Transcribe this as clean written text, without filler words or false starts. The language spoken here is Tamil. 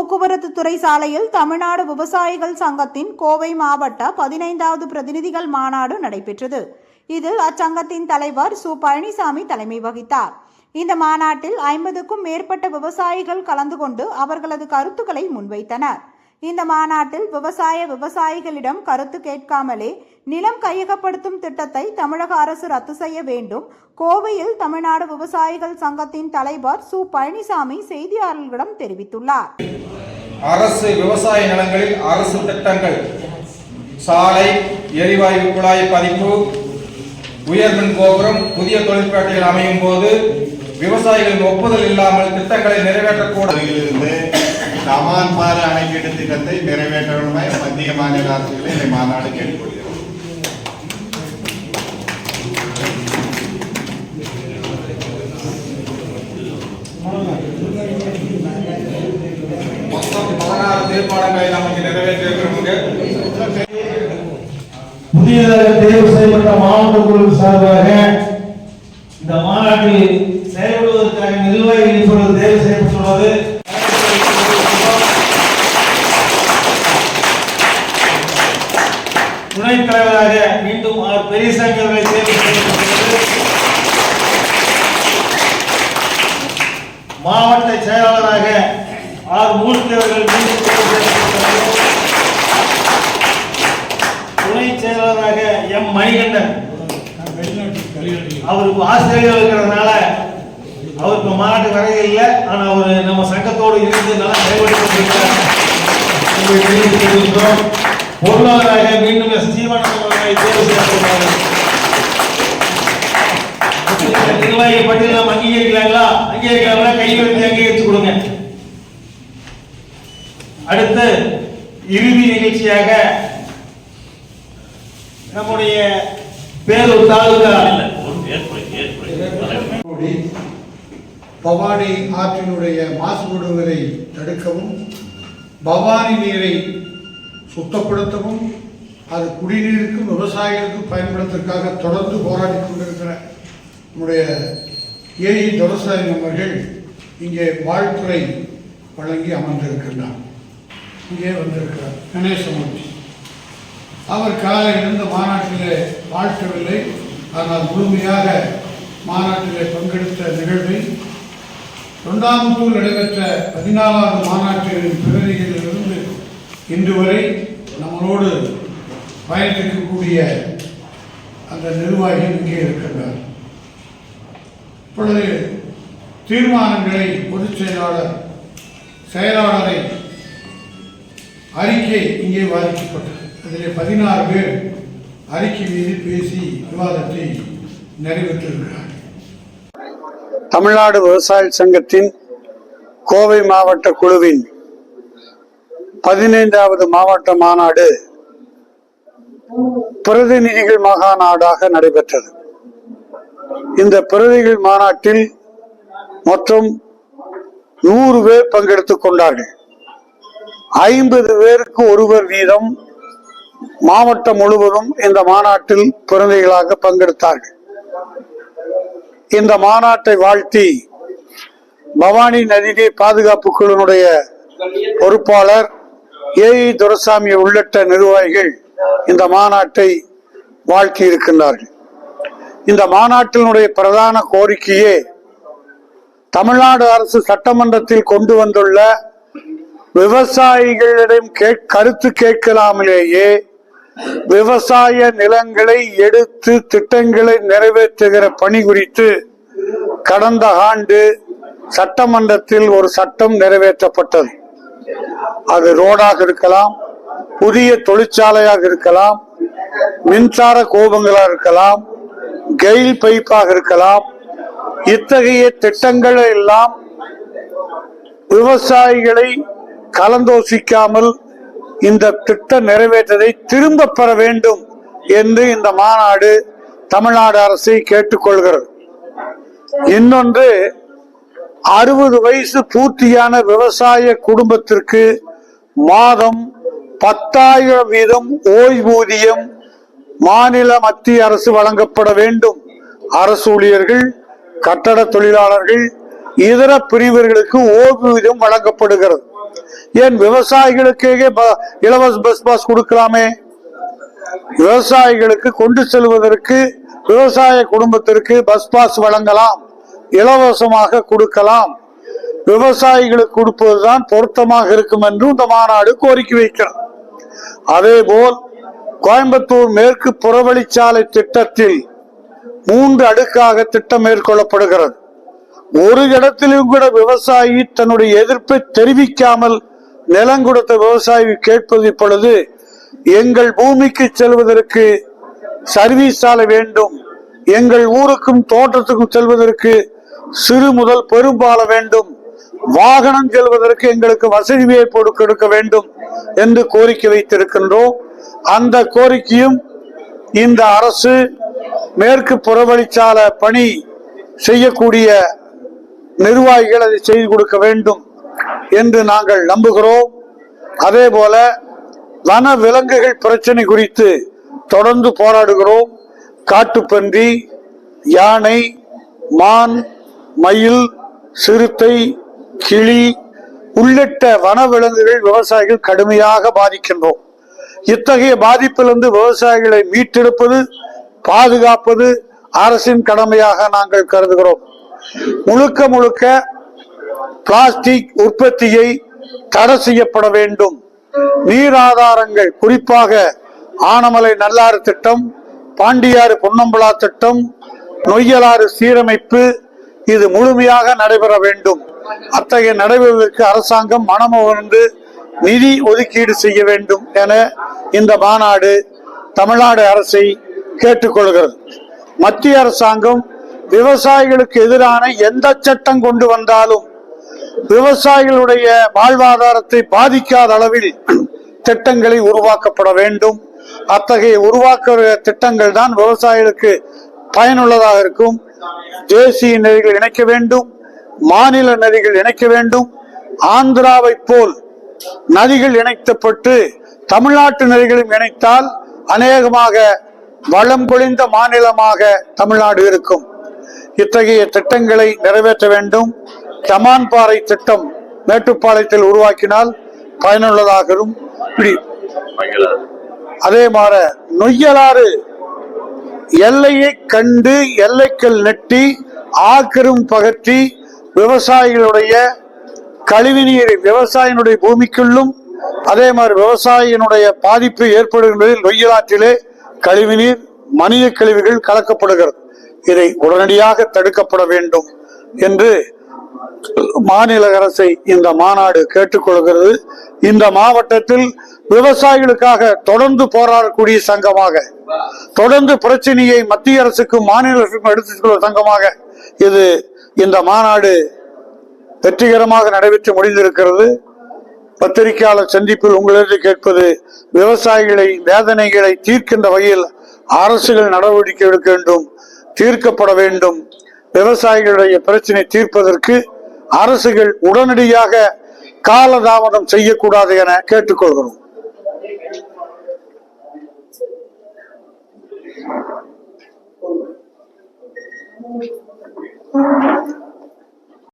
போக்குவரத்து துறை சாலையில் தமிழ்நாடு விவசாயிகள் சங்கத்தின் கோவை மாவட்ட 15வது பிரதிநிதிகள் மாநாடு நடைபெற்றது. இதில் அச்சங்கத்தின் தலைவர் சு. பழனிசாமி தலைமை வகித்தார். இந்த மாநாட்டில் 50க்கும் மேற்பட்ட விவசாயிகள் கலந்து கொண்டு அவர்களது கருத்துக்களை முன்வைத்தனர். இந்த மாநாட்டில் விவசாயிகளிடம் கருத்து கேட்காமலே நிலம் கையகப்படுத்தும் திட்டத்தை தமிழக அரசு ரத்து செய்ய வேண்டும். கோவையில் தமிழ்நாடு விவசாயிகள் சங்கத்தின் தலைவர் சு. பழனிசாமி செய்தியாளர்களிடம் தெரிவித்துள்ளார். அரசு விவசாய நிலங்களில் அரசு திட்டங்கள், சாலை, எரிவாயு குழாய் பதிப்பு, உயர்மின் கோபுரம், புதிய தொழிற்பேட்டைகள் அமையும் போது விவசாயிகளின் ஒப்புதல் இல்லாமல் திட்டங்களை நிறைவேற்றக்கூடாது. கமான்பாறை அணைக்கீட்டு திட்டத்தை நிறைவேற்றணுமாய் மத்திய மாநில அரசுகளை இந்த மாநாடு கேட்டுக்கொள்கிறது. மொத்தம் 16 தீர்மானங்களை நமக்கு நிறைவேற்றியிருக்கிறோம். புதியதாக தேர்வு செய்யப்பட்ட மாவட்ட குழு சார்பாக இந்த மாநாட்டில் செயல்படுவதற்காக நிர்வாகிகள் இப்பொழுது தேர்வு செய்யப்பட்டுள்ளது. துணைத் தலைவராக மீண்டும் ஆர் பெரியசாமி அவர்களை தேர்வு செய்யப்பட்டுள்ளது. மாவட்ட செயலாளராக ஆர் மூர்த்தி அவர்கள் மீண்டும் தேர்வு செய்யப்பட்டுள்ளது. துணை செயலாளராக எம் மணிகண்டன், அவருக்கு ஆஸ்திரேலியாவில் இருக்கிறதுனால அவருக்கு மாநாட்டு வரைய இல்லை. ஆனால் அவர் நம்ம சங்கத்தோடு இருந்து நல்லா செயல்படுத்திருக்கிறார். பொருளாளராக மீண்டும் சீமானந்தம் அவர்களை தேர்வு செய்யப்பட்டுள்ளார். நிர்வாகி பட்டியல் அங்கீகரிக்கலாங்களா? அங்கீகரிக்கலாங்களா? கைவெழுத்து அங்கீகரித்து கொடுங்க. அடுத்து இறுதி நிகழ்ச்சியாக நம்முடைய பேரூர் தாலுகா பவானி ஆற்றினுடைய மாசுபடுவதை தடுக்கவும், பவானி நீரை சுத்தப்படுத்தவும், அது குடிநீருக்கும் விவசாயிகளுக்கும் பயன்படுத்துவதற்காக தொடர்ந்து போராடி கொண்டிருக்கிற நம்முடைய ஏஇ துரைசாமி அவர்கள் இங்கே வாழ்த்துறை வழங்கி அமர்ந்திருக்கின்றார். இங்கே வந்திருக்கிறார் கணேசமூர்த்தி. அவர் காலையிலிருந்து மாநாட்டிலே வாழ்த்தவில்லை. ஆனால் முழுமையாக மாநாட்டிலே பங்கெடுத்த நிகழ்வை தொண்டாமுத்தூர் நடைபெற்ற 14வது மாநாட்டின் பிரதிநிதிகளிலிருந்து இன்று வரை நம்மளோடு பயணிக்கக்கூடிய அந்த நிர்வாகிகள் இங்கே இருக்கின்றார். இப்பொழுது தீர்மானங்களை பொதுச் செயலாளரை அறிக்கை இங்கே வாதிக்கப்பட்டது. அதில் 16 பேர் அறிக்கை மீது பேசி விவாதத்தை நிறைவேற்றிருக்கிறார். தமிழ்நாடு விவசாய சங்கத்தின் கோவை மாவட்ட குழுவின் 15வது மாவட்ட மாநாடு பிரதிநிதிகள் மாநாடாக நடைபெற்றது. இந்த பிரதிநிதிகள் மாநாட்டில் மொத்தம் 100 பேர் பங்கெடுத்துக் கொண்டார்கள். 50 பேருக்கு ஒருவர் வீதம் மாவட்டம் முழுவதும் இந்த மாநாட்டில் பிரதிநிதிகளாக பங்கெடுத்தார்கள். இந்த மாநாட்டை வாழ்த்தி பவானி நதிநீர் பாதுகாப்பு குழுவினுடைய பொறுப்பாளர் ஏஇ துரைசாமி உள்ளிட்ட நிர்வாகிகள் இந்த மாநாட்டை வாழ்த்தி இருக்கின்றார்கள். இந்த மாநாட்டினுடைய பிரதான கோரிக்கையே தமிழ்நாடு அரசு சட்டமன்றத்தில் கொண்டு வந்துள்ள விவசாயிகளிடம் கருத்து கேட்கலாமலேயே விவசாய நிலங்களை எடுத்து திட்டங்களை நிறைவேற்றுகிற பணி குறித்து கடந்த ஆண்டு சட்டமன்றத்தில் ஒரு சட்டம் நிறைவேற்றப்பட்டது. அது ரோடாக இருக்கலாம், புதிய தொழிற்சாலையாக இருக்கலாம், மின்சார கோபங்களாக இருக்கலாம், கெயில் பைப்பாக இருக்கலாம். இத்தகைய திட்டங்கள் எல்லாம் விவசாயிகளை கலந்தோசிக்காமல் இந்த திட்டம் நிறைவேற்றதை திரும்ப பெற வேண்டும் என்று இந்த மாநாடு தமிழ்நாடு அரசை கேட்டுக்கொள்கிறது. இன்னொன்று, 60 வயசு பூர்த்தியான விவசாய குடும்பத்திற்கு மாதம் 10,000 வீதம் ஓய்வூதியம் மாநில மத்திய அரசு வழங்கப்பட வேண்டும். அரசு ஊழியர்கள், கட்டட தொழிலாளர்கள், இதர பிரிவுகளுக்கு ஓய்வூதியம் வழங்கப்படுகிறது. ஏன் விவசாயிகளுக்கே இலவச பஸ் பாஸ் கொடுக்கலாமே? விவசாயிகளுக்கு கொண்டு செல்வதற்கு விவசாய குடும்பத்திற்கு பஸ் பாஸ் வழங்கலாம், இலவசமாக கொடுக்கலாம். விவசாயிகளுக்கு கொடுப்பதுதான் பொருத்தமாக இருக்கும் என்று இந்த மாநாடு கோரிக்கை வைக்கிறது. அதே போல் கோயம்புத்தூர் மேற்கு புறவழிச்சாலை திட்டத்தில் 3 அடுக்காக திட்டம் மேற்கொள்ளப்படுகிறது. ஒரு இடத்திலும் கூட விவசாயி தன்னுடைய எதிர்ப்பை தெரிவிக்காமல் நிலம் கொடுத்த விவசாயி கேட்பது இப்பொழுது, எங்கள் பூமிக்கு செல்வதற்கு சர்வீஸ் சாலை வேண்டும், எங்கள் ஊருக்கும் தோட்டத்துக்கும் செல்வதற்கு சிறு முதல் பெரும்பால வேண்டும், வாகனம் செல்வதற்கு எங்களுக்கு வசதி வாய்ப்பு கொடுக்க வேண்டும் என்று கோரிக்கை வைத்திருக்கின்றோம். அந்த கோரிக்கையும் இந்த அரசு மேற்கு புறவழிச்சாலை பணி செய்யக்கூடிய நிர்வாகிகள் அதை செய்து கொடுக்க வேண்டும் என்று நாங்கள் நம்புகிறோம். அதே போல வன விலங்குகள் பிரச்சனை குறித்து தொடர்ந்து போராடுகிறோம். காட்டுப்பன்றி, யானை, மான், மயில், சிறுத்தை, கிளி உள்ளிட்ட வனவிலங்குகள் விவசாயிகள் கடுமையாக பாதிக்கின்றோம். இத்தகைய பாதிப்பிலிருந்து விவசாயிகளை மீட்டெடுப்பது, பாதுகாப்பது அரசின் கடமையாக நாங்கள் கருதுகிறோம். முழுக்க முழுக்க பிளாஸ்டிக் உற்பத்தியை தடை செய்யப்பட வேண்டும். நீர் ஆதாரங்கள், குறிப்பாக ஆனமலை நல்லாறு திட்டம், பாண்டியாறு பொன்னம்பலா திட்டம், நொய்யலாறு சீரமைப்பு, இது முழுமையாக நடைபெற வேண்டும். அத்தகைய நடைபெறுவதற்கு அரசாங்கம் மனமுவந்து நிதி ஒதுக்கீடு செய்ய வேண்டும் என இந்த மாநாடு தமிழ்நாடு அரசை கேட்டுக்கொள்கிறது. மத்திய அரசாங்கம் விவசாயிகளுக்கு எதிரான எந்த சட்டம் கொண்டு வந்தாலும் விவசாயிகளுடைய வாழ்வாதாரத்தை பாதிக்காத அளவில் திட்டங்களை உருவாக்கப்பட வேண்டும். அத்தகைய உருவாக்க திட்டங்கள் தான் விவசாயிகளுக்கு பயனுள்ளதாக இருக்கும். தேசிய நதிகள் இணைக்க வேண்டும், மாநில நதிகள் இணைக்க வேண்டும். ஆந்திராவை போல் நதிகள் இணைக்கப்பட்டு தமிழ்நாட்டு நதிகளும் இணைத்தால் அநேகமாக வளம் பொழிந்த மாநிலமாக தமிழ்நாடு இருக்கும். இத்தகைய திட்டங்களை நிறைவேற்ற வேண்டும். கமான்பாறை திட்டம் மேட்டுப்பாளையத்தில் உருவாக்கினால் பயனுள்ளதாகும். அதே மாதிரி நொய்யலாறு எல்லையை கண்டு எல்லைக்கல் நெட்டி ஆக்கிரும் பகற்றி விவசாயிகளுடைய கழிவுநீரை விவசாயினுடைய பூமிக்குள்ளும், அதே மாதிரி விவசாயினுடைய பாதிப்பு ஏற்படுகின்றதில் நொய்யலாற்றிலே கழிவுநீர், மனித கழிவுகள் கலக்கப்படுகிறது. இதை உடனடியாக தடுக்கப்பட வேண்டும் என்று மாநில அரசை இந்த மாநாடு கேட்டுக்கொள்கிறது. இந்த மாவட்டத்தில் விவசாயிகளுக்காக தொடர்ந்து போராடக்கூடிய சங்கமாக, தொடர்ந்து பிரச்சனையை மத்திய அரசுக்கும் மாநில அரசுக்கும் எடுத்துச் செல்லும் சங்கமாக இது இந்த மாநாடு வெற்றிகரமாக நடைபெற்று முடிந்திருக்கிறது. பத்திரிகையாளர் சந்திப்பில் உங்களிடம் கேட்பது, விவசாயிகளை வேதனைகளை தீர்க்கின்ற வகையில் அரசுகள் நடவடிக்கை எடுக்க வேண்டும், தீர்க்கப்பட வேண்டும். விவசாயிகளுடைய பிரச்சனை தீர்ப்பதற்கு அரசுகள் உடனடியாக காலதாமதம் செய்யக்கூடாது என கேட்டுக்கொள்கிறோம்.